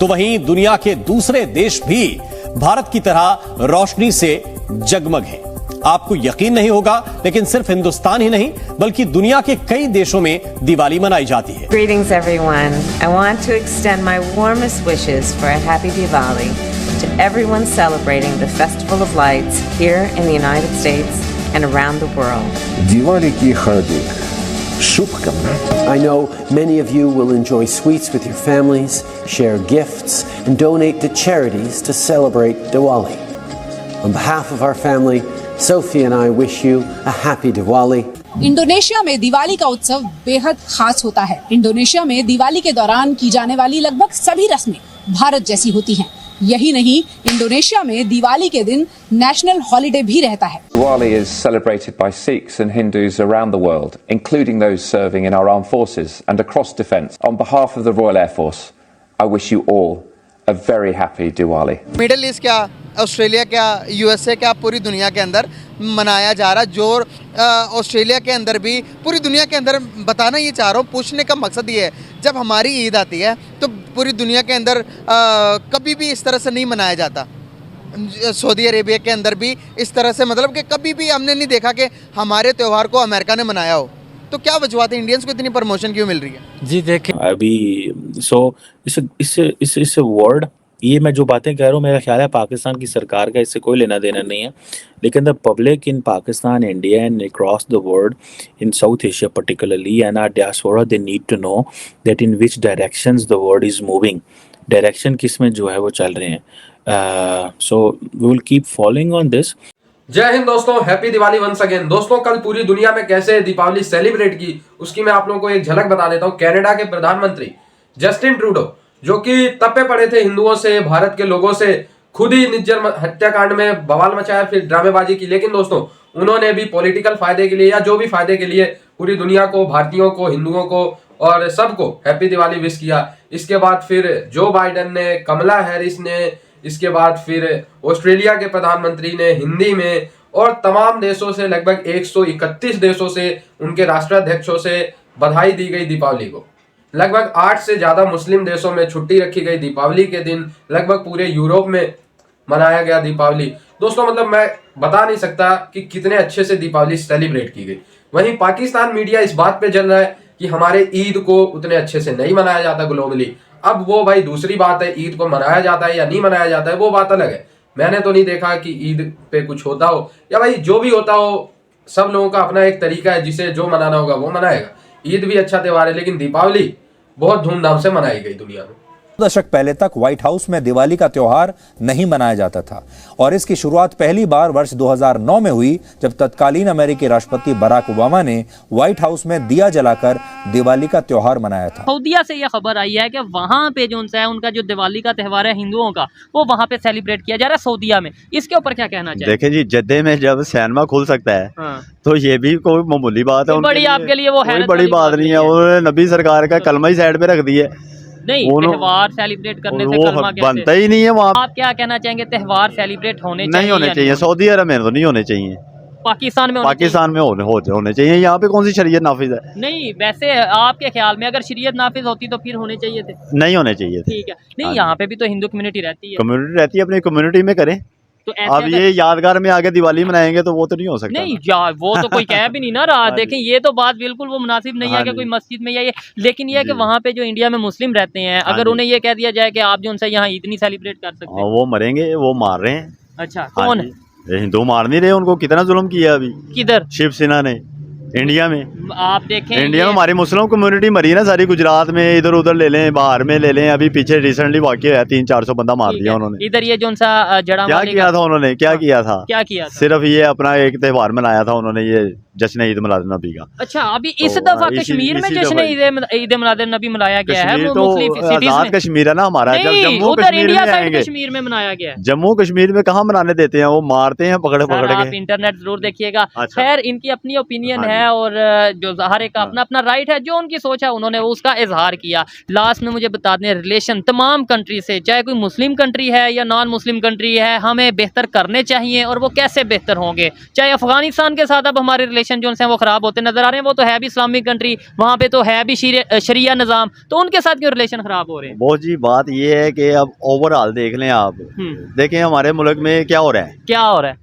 तो वहीं दुनिया के दूसरे देश भी भारत की तरह रोशनी से जगमग हैं। आपको यकीन नहीं होगा, लेकिन सिर्फ हिंदुस्तान ही नहीं बल्कि दुनिया के कई देशों में दिवाली मनाई जाती है। Greetings everyone. I want to extend my warmest wishes for a happy Diwali to everyone celebrating the Festival of Lights here in the United States and around the world. Diwali की हार्दिक शुभकामनाएं। I know many of you will enjoy sweets with your families, share gifts, and donate to charities to celebrate Diwali. On behalf of our family, Sophie and I wish you a happy Diwali. Indonesia में दिवाली का उत्सव बेहद खास होता है। Indonesia में दिवाली के दौरान की जाने वाली लगभग सभी रस्में भारत जैसी होती हैं। यही नहीं, इंडोनेशिया में दिवाली के दिन नेशनल हॉलिडे भी रहता है। Diwali is celebrated by Sikhs and Hindus around the world, including those serving in our armed forces and across defence. On behalf of the Royal Air Force, I wish you all a very happy Diwali. Middle east क्या, Australia क्या, USA क्या, पूरी दुनिया के अंदर मनाया जा रहा है। जो ऑस्ट्रेलिया के अंदर भी, पूरी दुनिया के अंदर बताना ये चाह रहा हूँ, पूछने का मकसद ये है, जब हमारी ईद आती है तो पूरी दुनिया के अंदर कभी भी इस तरह से नहीं मनाया जाता। सऊदी अरेबिया के अंदर भी इस तरह से, मतलब कि कभी भी हमने नहीं देखा कि हमारे त्यौहार को अमेरिका ने मनाया हो। तो क्या वजूहत है, इंडियंस को इतनी प्रमोशन क्यों मिल रही है? जी देखें, अभी इस वर्ड, ये मैं जो बातें कह रहा हूँ, मेरा ख्याल है पाकिस्तान की सरकार का इससे कोई लेना देना नहीं है, लेकिन the public in Pakistan, India and across the world, in South Asia particularly and our diaspora, they need to know that in which directions the world is moving, direction किस में जो है वो चल रहे हैं। So we will keep following on this. जय हिंद दोस्तों, हैप्पी दिवाली वंस अगेन। दोस्तों, कल पूरी दुनिया में कैसे दीपावली सेलिब्रेट की, उसकी मैं आप लोगों को एक झलक बता देता हूँ। कनाडा के प्रधानमंत्री जस्टिन ट्रूडो, जो कि तपे पड़े थे हिंदुओं से, भारत के लोगों से, खुद ही निर्जन हत्याकांड में बवाल मचाया, फिर ड्रामेबाजी की, लेकिन दोस्तों उन्होंने भी पॉलिटिकल फायदे के लिए या जो भी फायदे के लिए पूरी दुनिया को, भारतीयों को, हिंदुओं को और सबको हैप्पी दिवाली विश किया। इसके बाद फिर जो बाइडन ने, कमला हैरिस ने, इसके बाद फिर ऑस्ट्रेलिया के प्रधानमंत्री ने हिंदी में, और तमाम देशों से, लगभग 131 देशों से, उनके राष्ट्राध्यक्षों से बधाई दी गई दीपावली को। लगभग 8 से ज्यादा मुस्लिम देशों में छुट्टी रखी गई दीपावली के दिन। लगभग पूरे यूरोप में मनाया गया दीपावली। दोस्तों, मतलब मैं बता नहीं सकता कि कितने अच्छे से दीपावली सेलिब्रेट की गई। वहीं पाकिस्तान मीडिया इस बात पे जल रहा है कि हमारे ईद को उतने अच्छे से नहीं मनाया जाता ग्लोबली। अब वो भाई दूसरी बात है, ईद को मनाया जाता है या नहीं मनाया जाता है वो बात अलग है। मैंने तो नहीं देखा कि ईद पे कुछ होता हो, या भाई जो भी होता हो, सब लोगों का अपना एक तरीका है, जिसे जो मनाना होगा वो मनाएगा। ईद भी अच्छा त्योहार है, लेकिन दीपावली बहुत धूमधाम से मनाई गई दुनिया में। दशक पहले तक व्हाइट हाउस में दिवाली का त्योहार नहीं मनाया जाता था, और इसकी शुरुआत पहली बार वर्ष 2009 में हुई, जब तत्कालीन अमेरिकी राष्ट्रपति बराक ओबामा ने व्हाइट हाउस में दिया जलाकर दिवाली का त्योहार मनाया था। सऊदीया से यह खबर आई है कि वहाँ पे जो है उनका जो दिवाली का त्यौहार है हिंदुओं का, वो वहाँ पे सेलिब्रेट किया जा रहा है सऊदीया में। इसके ऊपर क्या कहना चाहिए? देखें जी, जद्दे में जब सिनेमा खुल सकता है, हाँ, तो ये भी कोई मामूली बात है, बड़ी आपके लिए वो कोई बड़ी बात नहीं है। उन्होंने नबी सरकार का कलमा ही साइड पे रख दिया है। नहीं, त्यौहार सेलिब्रेट करने से कलमा कैसे बनता ही नहीं है वहाँ। आप क्या कहना चाहेंगे, त्यौहार सेलिब्रेट होने चाहिए? नहीं होने चाहिए, सऊदी अरब में तो नहीं होने चाहिए, पाकिस्तान में होने चाहिए। यहाँ पे कौन सी शरीयत नाफिज है? नहीं, वैसे आपके ख्याल में अगर शरीयत नाफिज होती तो फिर होने चाहिए थे? नहीं होने चाहिए। ठीक है, नहीं यहाँ पे भी तो हिंदू कम्युनिटी रहती है। कम्युनिटी रहती है, अपनी कम्युनिटी में करें। तो अब ये यादगार में आगे दिवाली मनाएंगे तो वो तो नहीं हो सकता। नहीं यार, वो तो कोई कह भी नहीं ना रहा। देखें, ये तो बात बिल्कुल वो मुनासिब नहीं है कि कोई मस्जिद में या ये, लेकिन ये है कि वहाँ पे जो इंडिया में मुस्लिम रहते हैं, अगर उन्हें ये कह दिया जाए कि आप जो उनसे यहाँ ईद नहीं सेलिब्रेट कर सकते, वो मरेंगे, वो मार रहे हैं। अच्छा, कौन है? हिंदू मार नहीं रहे, उनको कितना जुल्म किया अभी। किधर? शिवसेना ने इंडिया में। आप देखें, इंडिया में हमारी मुस्लिम कम्युनिटी मरी ना सारी, गुजरात में, इधर उधर ले लें, बाहर में ले लें। अभी पीछे रिसेंटली वाकया है, 300-400 बंदा मार दिया उन्होंने। इधर ये जो सा जड़ा क्या किया था उन्होंने, क्या किया था? सिर्फ ये अपना एक त्योहार मनाया था उन्होंने, ये जश्न ईद मिलाद नबी का। अच्छा, अभी इस दफा कश्मीर में जश्न ईद मिलाद नबी मनाया गया है। तो आजाद कश्मीर है ना हमारा, जम्मू कश्मीर में मनाया गया है। जम्मू कश्मीर में कहाँ मनाने देते हैं, वो मारते हैं पकड़ के। आप इंटरनेट जरूर देखिएगा। खैर, इनकी अपनी ओपिनियन है, और जो हर एक का अपना अपना राइट है, जो उनकी सोच है उन्होंने उसका इजहार किया। लास्ट में मुझे बता दें, रिलेशन तमाम कंट्री से, चाहे कोई मुस्लिम कंट्री है या नॉन मुस्लिम कंट्री है, हमें बेहतर करने चाहिए। और वो कैसे बेहतर होंगे? चाहे अफगानिस्तान के साथ अब हमारे रिलेशन जो हैं वो ख़राब होते नज़र आ रहे हैं। वो तो है भी इस्लामिक कंट्री, वहाँ पे तो है भी शरिया निज़ाम, तो उनके साथ क्यों रिलेशन ख़राब हो रहे हैं? बहुत जी बात ये है कि अब ओवरऑल देख लें आप, देखें हमारे मुल्क में क्या हो रहा है, क्या हो रहा है?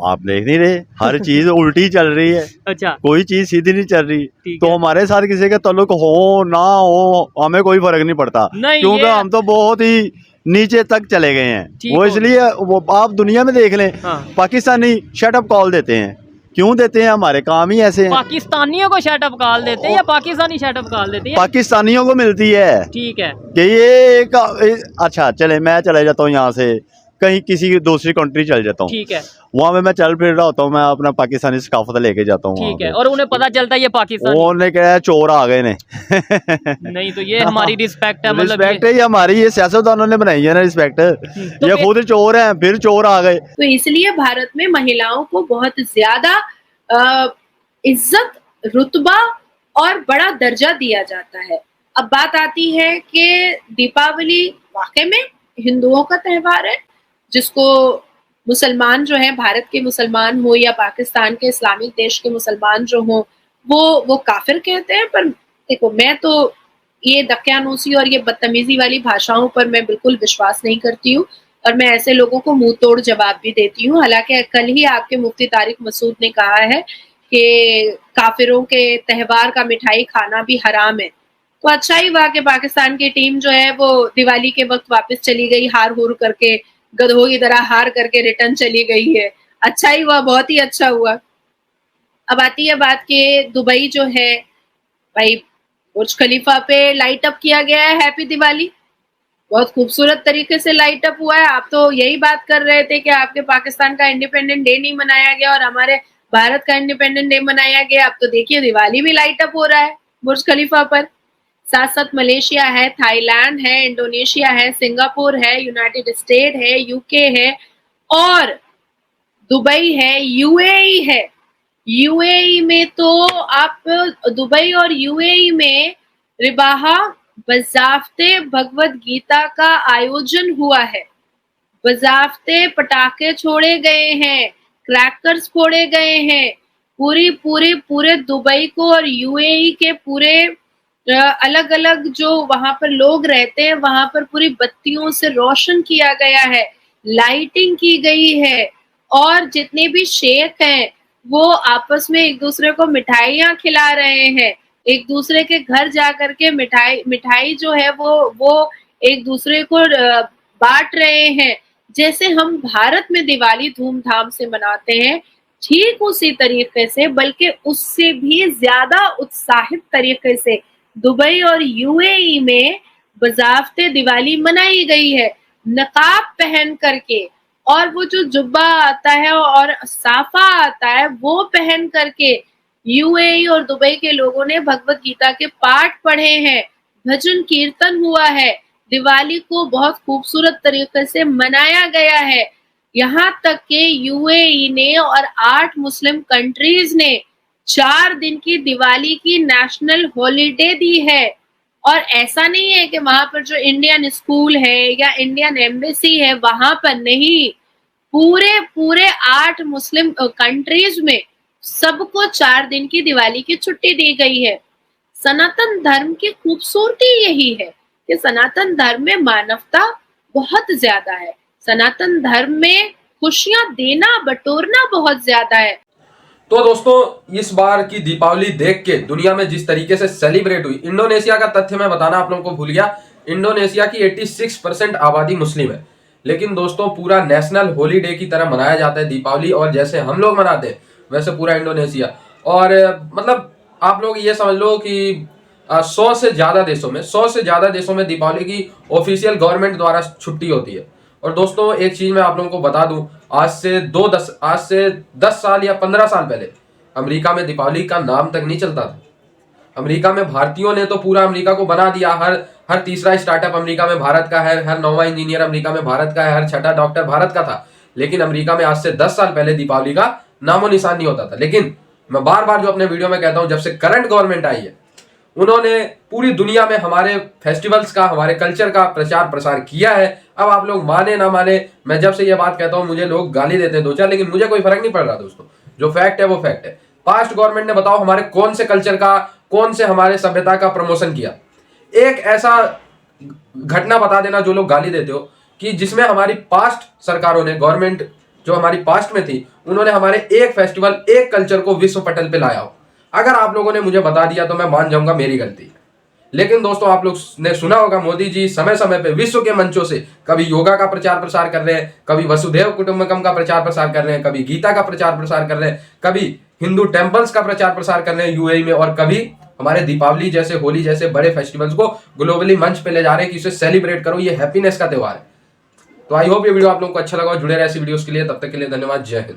आप देख नहीं रहे, हर चीज उल्टी चल रही है। अच्छा, कोई चीज सीधी नहीं चल रही। तो हमारे साथ किसी का ताल्लुक हो ना हो हमें कोई फर्क नहीं पड़ता, क्योंकि हम तो बहुत ही नीचे तक चले गए हैं। वो इसलिए वो आप दुनिया में देख लें, पाकिस्तानी शट अप कॉल देते हैं। क्यों देते हैं? हमारे काम ही ऐसे हैं। पाकिस्तानियों को शट अप कॉल देते हैं या पाकिस्तानी शट अप कॉल देते हैं? पाकिस्तानियों को मिलती है। ठीक है कि ये एक अच्छा चले, मैं चले जाता हूँ यहाँ से कहीं किसी दूसरी कंट्री चल जाता हूँ, ठीक है, वहाँ में मैं चल फिर रहा होता हूँ, मैं अपना पाकिस्तानी सकाफत लेके जाता हूँ, ठीक है, और उन्हें पता चलता है ये पाकिस्तानी, उन्होंने कहा चोर आ गए ने। नहीं तो ये हमारी रिस्पेक्ट है, मतलब रिस्पेक्ट है ये हमारी, ये सियासतदानों ने बनाई है ना रिस्पेक्ट। तो ये खुद चोर हैं, फिर चोर आ गए। तो इसलिए भारत में महिलाओं को बहुत ज्यादा इज्जत, रुतबा और बड़ा दर्जा दिया जाता है। अब बात आती है कि दीपावली वाकई में हिंदुओं का त्यौहार है, जिसको मुसलमान जो है, भारत के मुसलमान हो या पाकिस्तान के इस्लामिक देश के मुसलमान जो हो, वो काफिर कहते हैं। पर देखो, मैं तो ये दकियानूसी और ये बदतमीजी वाली भाषाओं पर मैं बिल्कुल विश्वास नहीं करती हूँ, और मैं ऐसे लोगों को मुंह तोड़ जवाब भी देती हूँ। हालांकि कल ही आपके मुफ्ती तारिक मसूद ने कहा है कि काफिरों के त्यौहार का मिठाई खाना भी हराम है। तो अच्छा ही हुआ कि पाकिस्तान की टीम जो है वो दिवाली के वक्त वापस चली गई, हार हुर करके, गधों की तरह हार करके रिटर्न चली गई है। अच्छा ही हुआ, बहुत ही अच्छा हुआ। अब आती है बात कि दुबई जो है भाई, बुर्ज खलीफा पे लाइट अप किया गया है, हैप्पी दिवाली, बहुत खूबसूरत तरीके से लाइट अप हुआ है। आप तो यही बात कर रहे थे कि आपके पाकिस्तान का इंडिपेंडेंट डे नहीं मनाया गया और हमारे भारत का इंडिपेंडेंट डे मनाया गया। अब तो देखिए दिवाली भी लाइट अप हो रहा है बुर्ज खलीफा पर। साथ साथ मलेशिया है, थाईलैंड है, इंडोनेशिया है, सिंगापुर है, यूनाइटेड स्टेट है, यूके है और दुबई है, यूएई है। यूएई में तो आप, दुबई और यूएई में रिबाहा बजाफ्ते भगवत गीता का आयोजन हुआ है। बजाफ्ते पटाखे छोड़े गए हैं, क्रैकर्स फोड़े गए हैं। पूरे दुबई को और यूएई के पूरे अलग अलग जो वहां पर लोग रहते हैं, वहां पर पूरी बत्तियों से रोशन किया गया है, लाइटिंग की गई है, और जितने भी शेख हैं वो आपस में एक दूसरे को मिठाइयाँ खिला रहे हैं, एक दूसरे के घर जा करके मिठाई जो है वो एक दूसरे को बांट रहे हैं। जैसे हम भारत में दिवाली धूमधाम से मनाते हैं, ठीक उसी तरीके से, बल्कि उससे भी ज्यादा उत्साहित तरीके से दुबई और यूएई में बजाफ्ते दिवाली मनाई गई है, नकाब पहन करके, और वो जो जुब्बा आता है और साफा आता है वो पहन करके यूएई और दुबई के लोगों ने भगवत गीता के पाठ पढ़े हैं, भजन कीर्तन हुआ है, दिवाली को बहुत खूबसूरत तरीके से मनाया गया है। यहाँ तक कि यूएई ने और 8 मुस्लिम कंट्रीज ने 4 दिन की दिवाली की नेशनल हॉलिडे दी है। और ऐसा नहीं है कि वहां पर जो इंडियन स्कूल है या इंडियन एम्बेसी है वहां पर नहीं, पूरे 8 मुस्लिम कंट्रीज में सबको 4 दिन की दिवाली की छुट्टी दी गई है। सनातन धर्म की खूबसूरती यही है कि सनातन धर्म में मानवता बहुत ज्यादा है, सनातन धर्म में खुशियां देना बटोरना बहुत ज्यादा है। तो दोस्तों, इस बार की दीपावली देख के दुनिया में जिस तरीके से सेलिब्रेट हुई, इंडोनेशिया का तथ्य मैं बताना आप लोगों को भूल गया। इंडोनेशिया की 86% आबादी मुस्लिम है, लेकिन दोस्तों पूरा नेशनल हॉलीडे की तरह मनाया जाता है दीपावली, और जैसे हम लोग मनाते हैं वैसे पूरा इंडोनेशिया। और मतलब आप लोग ये समझ लो कि 100 से ज्यादा देशों में दीपावली की ऑफिशियल गवर्नमेंट द्वारा छुट्टी होती है। और दोस्तों एक चीज मैं आप लोगों को बता दूं, आज से 10 साल या 15 साल पहले अमेरिका में दीपावली का नाम तक नहीं चलता था। अमेरिका में भारतीयों ने तो पूरा अमेरिका को बना दिया, हर तीसरा स्टार्टअप अमेरिका में भारत का है, हर 9वां इंजीनियर अमेरिका में भारत का है, हर 6ठा डॉक्टर भारत का था। लेकिन अमेरिका में आज से 10 साल पहले दीपावली का नामो निशान नहीं होता था। लेकिन मैं बार बार जो अपने वीडियो में कहता हूं, जब से करंट गवर्नमेंट आई है, उन्होंने पूरी दुनिया में हमारे फेस्टिवल्स का, हमारे कल्चर का प्रचार प्रसार किया है। अब आप लोग माने ना माने, मैं जब से ये बात कहता हूं मुझे लोग गाली देते हैं 2-4, लेकिन मुझे कोई फर्क नहीं पड़ रहा दोस्तों। जो फैक्ट है वो फैक्ट है। पास्ट गवर्नमेंट ने बताओ हमारे कौन से कल्चर का, कौन से हमारे सभ्यता का प्रमोशन किया। एक ऐसा घटना बता देना जो लोग गाली देते हो कि जिसमें हमारी पास्ट सरकारों ने, गवर्नमेंट जो हमारी पास्ट में थी, उन्होंने हमारे एक फेस्टिवल, एक कल्चर को विश्व पटल पे लाया हो। अगर आप लोगों ने मुझे बता दिया तो मैं मान जाऊंगा मेरी गलती। लेकिन दोस्तों आप लोग ने सुना होगा मोदी जी समय समय पे विश्व के मंचों से कभी योगा का प्रचार प्रसार कर रहे हैं, कभी वसुधैव कुटुंबकम का प्रचार प्रसार कर रहे हैं, कभी गीता का प्रचार प्रसार कर रहे हैं, कभी हिंदू टेम्पल्स का प्रचार प्रसार कर रहे हैं यूएई में, और कभी हमारे दीपावली जैसे, होली जैसे बड़े फेस्टिवल्स को ग्लोबली मंच पे ले जा रहे हैं कि इसे सेलिब्रेट करो, ये हैप्पीनेस का त्योहार है। तो आई होप ये वीडियो आप लोगों को अच्छा लगा, जुड़े रहे ऐसी वीडियोस के लिए। तब तक के लिए धन्यवाद, जय हिंद।